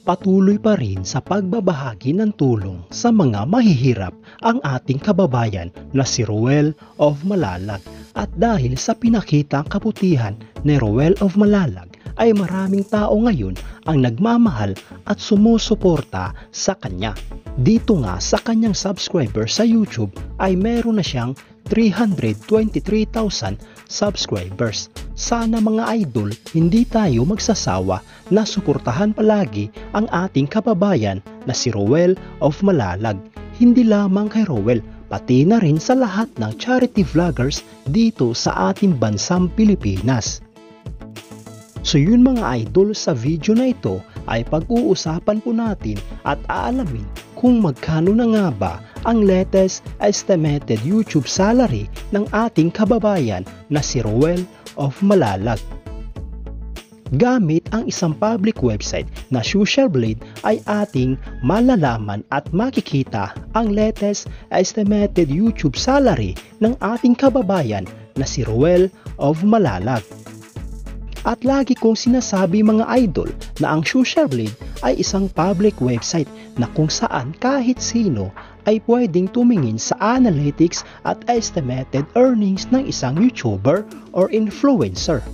Patuloy pa rin sa pagbabahagi ng tulong sa mga mahihirap ang ating kababayan na si Roel of Malalag. At dahil sa pinakitang kabutihan ni Roel of Malalag ay maraming tao ngayon ang nagmamahal at sumusuporta sa kanya. Dito nga sa kanyang subscriber sa YouTube ay meron na siyang 323,000 subscribers. Sana mga idol, hindi tayo magsasawa na suportahan palagi ang ating kababayan na si Roel of Malalag. Hindi lamang kay Roel, pati na rin sa lahat ng charity vloggers dito sa ating bansang Pilipinas. So yun mga idol, sa video na ito ay pag-uusapan po natin at aalamin kung magkano na nga ba ang latest estimated YouTube salary ng ating kababayan na si Roel of Malalag. Gamit ang isang public website na Social Blade ay ating malalaman at makikita ang latest estimated YouTube salary ng ating kababayan na si Roel of Malalag. At lagi kong sinasabi mga idol na ang Social Blade ay isang public website na kung saan kahit sino ay pwedeng tumingin sa analytics at estimated earnings ng isang YouTuber or influencer.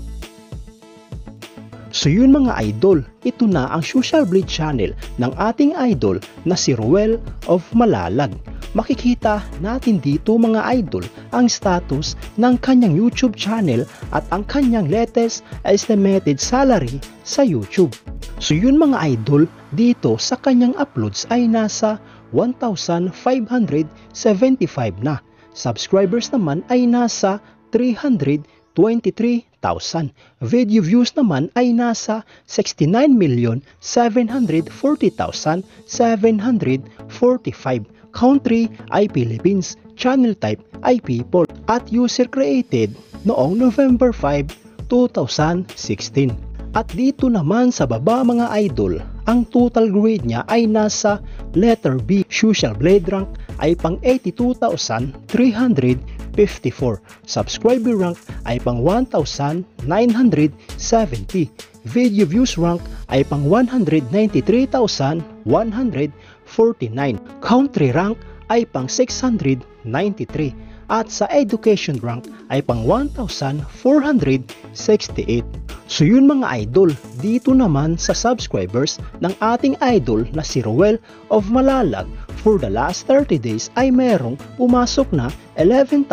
So yun mga idol, ito na ang Social Blade channel ng ating idol na si Roel of Malalag. Makikita natin dito mga idol ang status ng kanyang YouTube channel at ang kanyang latest estimated salary sa YouTube. So yun mga idol, dito sa kanyang uploads ay nasa 1,575 na. Subscribers naman ay nasa 323,000. Video views naman ay nasa 69,740,745. Country ay Philippines, channel type ay people, at user created noong November 5, 2016. At dito naman sa baba mga idol, ang total grade niya ay nasa letter B. Social Blade rank ay pang 82,354. Subscriber rank ay pang 1,970. Video views rank ay pang 193,149. Country rank ay pang 693. At sa education rank ay pang 1,468. So yun mga idol, dito naman sa subscribers ng ating idol na si Roel of Malalag, for the last 30 days ay merong pumasok na 11,000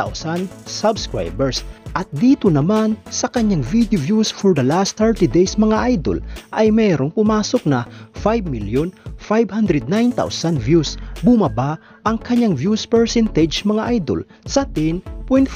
subscribers. At dito naman sa kanyang video views for the last 30 days mga idol ay merong pumasok na 5,509,000 views. Bumaba ang kanyang views percentage mga idol sa 10.4%.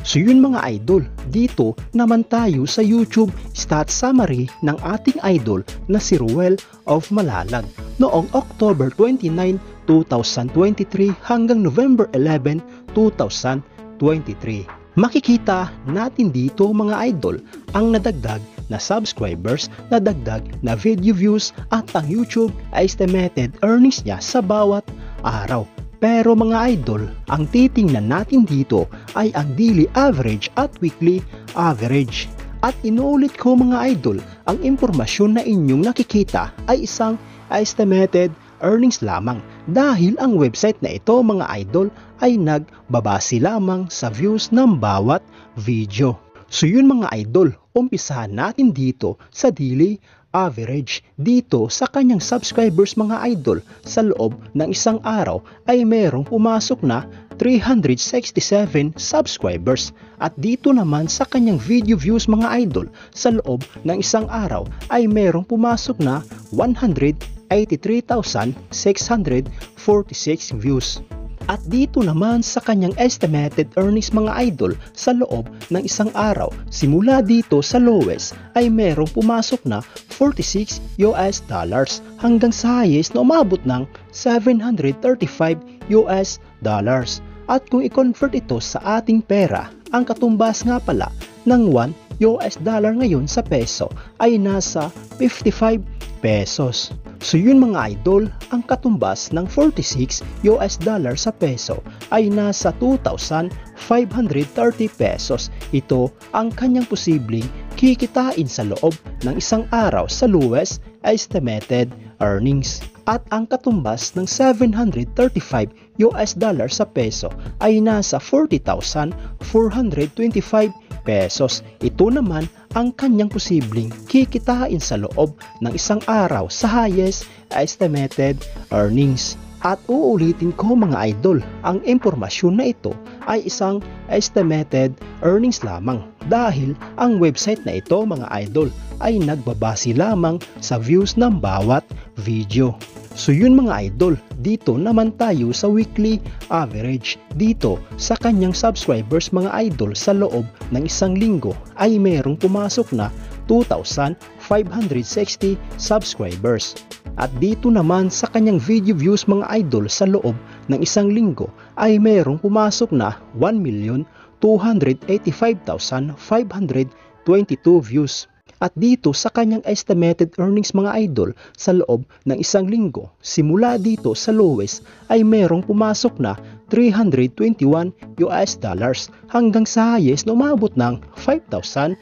So yun mga idol, dito naman tayo sa YouTube stats summary ng ating idol na si Roel of Malalag noong October 29, 2023 hanggang November 11, 2023. Makikita natin dito mga idol ang nadagdag na subscribers, nadagdag na video views at ang YouTube estimated earnings niya sa bawat araw. Pero mga idol, ang titingnan natin dito ay ang daily average at weekly average. At inuulit ko mga idol, ang impormasyon na inyong nakikita ay isang estimated earnings lamang dahil ang website na ito mga idol ay nagbabase lamang sa views ng bawat video. So yun mga idol, umpisahan natin dito sa daily average. Dito sa kanyang subscribers mga idol, sa loob ng isang araw ay merong pumasok na 367 subscribers. At dito naman sa kanyang video views mga idol, sa loob ng isang araw ay merong pumasok na 183,646 views. At dito naman sa kanyang estimated earnings mga idol, sa loob ng isang araw, simula dito sa lowest ay merong pumasok na $46 hanggang sa highest na umabot ng $735. At kung i-convert ito sa ating pera, ang katumbas nga pala ng $1 ngayon sa peso ay nasa 55 pesos. So yun mga idol, ang katumbas ng $46 sa peso ay nasa 2,530 pesos. Ito ang kanyang posibleng kikitain sa loob ng isang araw sa lowest estimated earnings. At ang katumbas ng $735 sa peso ay nasa 40,425 pesos. Ito naman ang kanyang posibleng kikitain sa loob ng isang araw sa highest estimated earnings. At uulitin ko mga idol, ang impormasyon na ito ay isang estimated earnings lamang dahil ang website na ito mga idol ay nagbabase lamang sa views ng bawat video. So yun mga idol, dito naman tayo sa weekly average. Dito sa kanyang subscribers mga idol sa loob ng isang linggo ay merong pumasok na 2,560 subscribers. At dito naman sa kanyang video views mga idol sa loob ng isang linggo ay merong pumasok na 1,285,522 views. At dito sa kanyang estimated earnings mga idol sa loob ng isang linggo, simula dito sa lowest ay merong pumasok na $321 hanggang sa highest na umabot ng $5,100.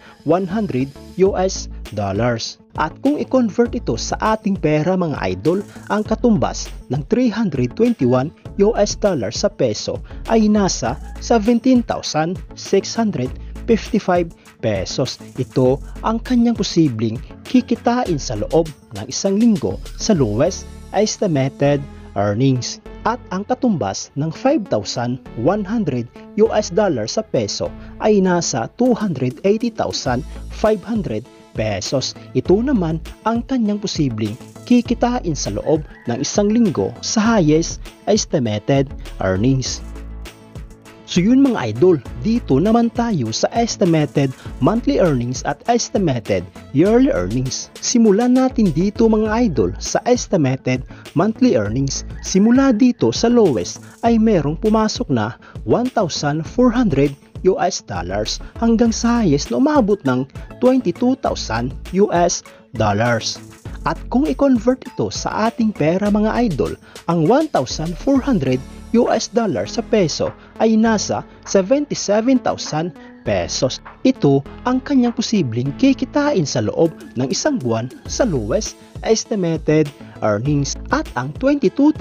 At kung i-convert ito sa ating pera mga idol, ang katumbas ng $321 sa peso ay nasa 17,655 pesos. Ito ang kanyang posibleng kikitain sa loob ng isang linggo sa lowest estimated earnings. At ang katumbas ng $5,100 sa peso ay nasa 280,500 pesos. Ito naman ang kanyang posibleng kikitain sa loob ng isang linggo sa highest estimated earnings. So yun mga idol, dito naman tayo sa estimated monthly earnings at estimated yearly earnings. Simulan natin dito mga idol sa estimated monthly earnings. Simula dito sa lowest ay merong pumasok na $1,400 hanggang sa highest na umabot ng $22,000. At kung i-convert ito sa ating pera mga idol, ang $1,400 sa peso ay nasa 77,000 pesos. Ito ang kanyang posibleng kikitain sa loob ng isang buwan sa lowest estimated earnings. At ang $22,000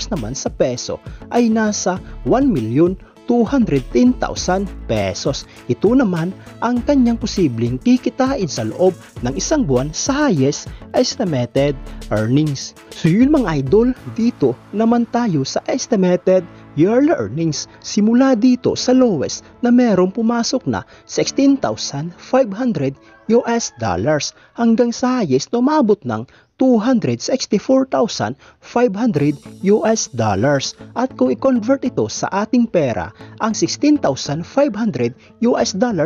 naman sa peso ay nasa 1,210,000 pesos. Ito naman ang kanyang posibleng kikitain sa loob ng isang buwan sa highest estimated earnings. So yun mga idol, dito naman tayo sa estimated yearly earnings. Simula dito sa lowest na merong pumasok na $16,500 hanggang sa highest na umabot ng $264,500. At kung i-convert ito sa ating pera, ang $16,500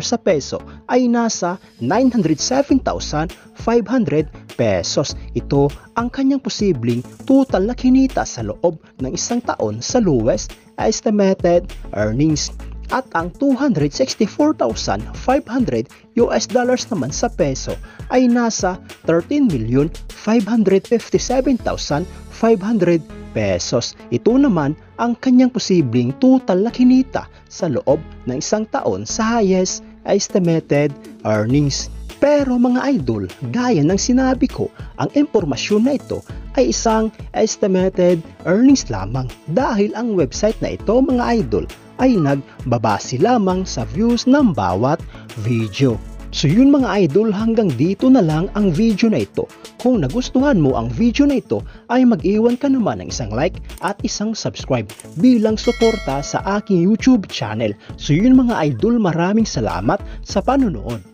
sa peso ay nasa 907,500 pesos. Ito ang kanyang posibleng total na kinita sa loob ng isang taon sa lowest estimated earnings. At ang $264,500 naman sa peso ay nasa 13,557,500 pesos. Ito naman ang kanyang posibleng total na kinita sa loob ng isang taon sa highest estimated earnings. Pero mga idol, gaya ng sinabi ko, ang impormasyon na ito ay isang estimated earnings lamang dahil ang website na ito mga idol ay nagbabase lamang sa views ng bawat video. So yun mga idol, hanggang dito na lang ang video na ito. Kung nagustuhan mo ang video na ito ay mag-iwan ka naman ng isang like at isang subscribe bilang suporta sa aking YouTube channel. So yun mga idol, maraming salamat sa panonood.